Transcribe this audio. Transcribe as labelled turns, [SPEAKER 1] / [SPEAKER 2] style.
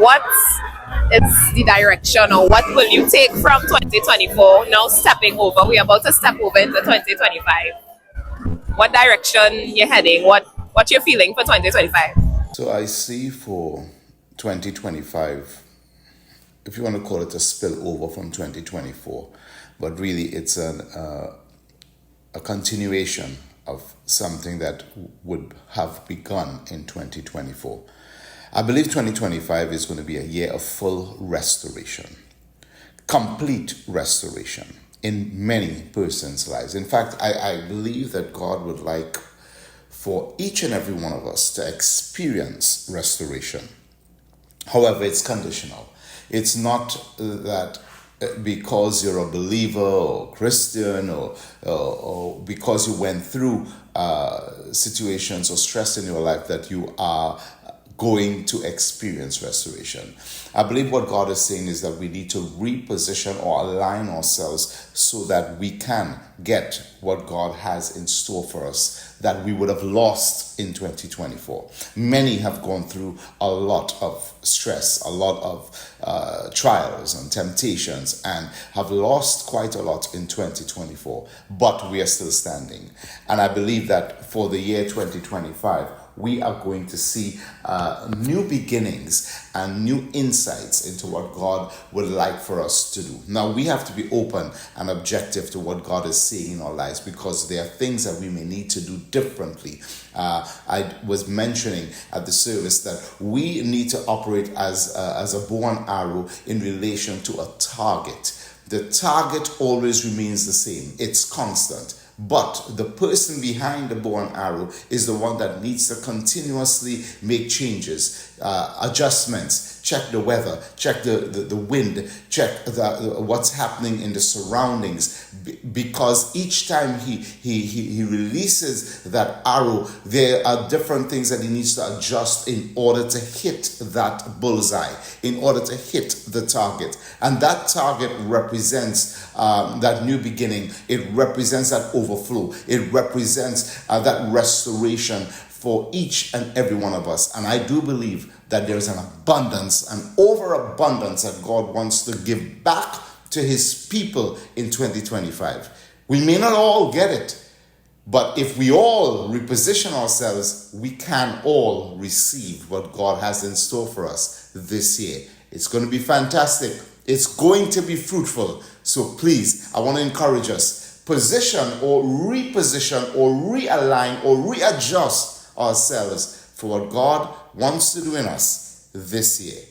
[SPEAKER 1] what is the direction, or what will you take from 2024 now stepping over? We're about to step over into 2025. What direction you're heading? What you're feeling for 2025?
[SPEAKER 2] So I see for 2025, if you want to call it a spillover from 2024, but really it's a continuation of something that would have begun in 2024. I believe 2025 is going to be a year of full restoration, complete restoration in many persons' lives. In fact, I believe that God would like for each and every one of us to experience restoration. However, it's conditional. It's not that because you're a believer or Christian or because you went through situations or stress in your life that you are going to experience restoration. I believe what God is saying is that we need to reposition or align ourselves so that we can get what God has in store for us that we would have lost in 2024. Many have gone through a lot of stress, a lot of trials and temptations, and have lost quite a lot in 2024, but we are still standing. And I believe that for the year 2025, we are going to see new beginnings and new insights into what God would like for us to do. Now, we have to be open and objective to what God is saying in our lives, because there are things that we may need to do differently. I was mentioning at the service that we need to operate as a bow and arrow in relation to a target. The target always remains the same. It's constant. But the person behind the bow and arrow is the one that needs to continuously make changes, adjustments, check the weather, check the wind, check what's happening in the surroundings. Because each time he releases that arrow, there are different things that he needs to adjust in order to hit that bullseye, in order to hit the target. And that target represents that new beginning. It represents that overflow. It represents that restoration for each and every one of us. And I do believe that there's an abundance, an overabundance that God wants to give back to his people in 2025. We may not all get it, but if we all reposition ourselves, we can all receive what God has in store for us this year. It's going to be fantastic. It's going to be fruitful. So please, I want to encourage us, position or reposition or realign or readjust ourselves for what God wants to do in us this year.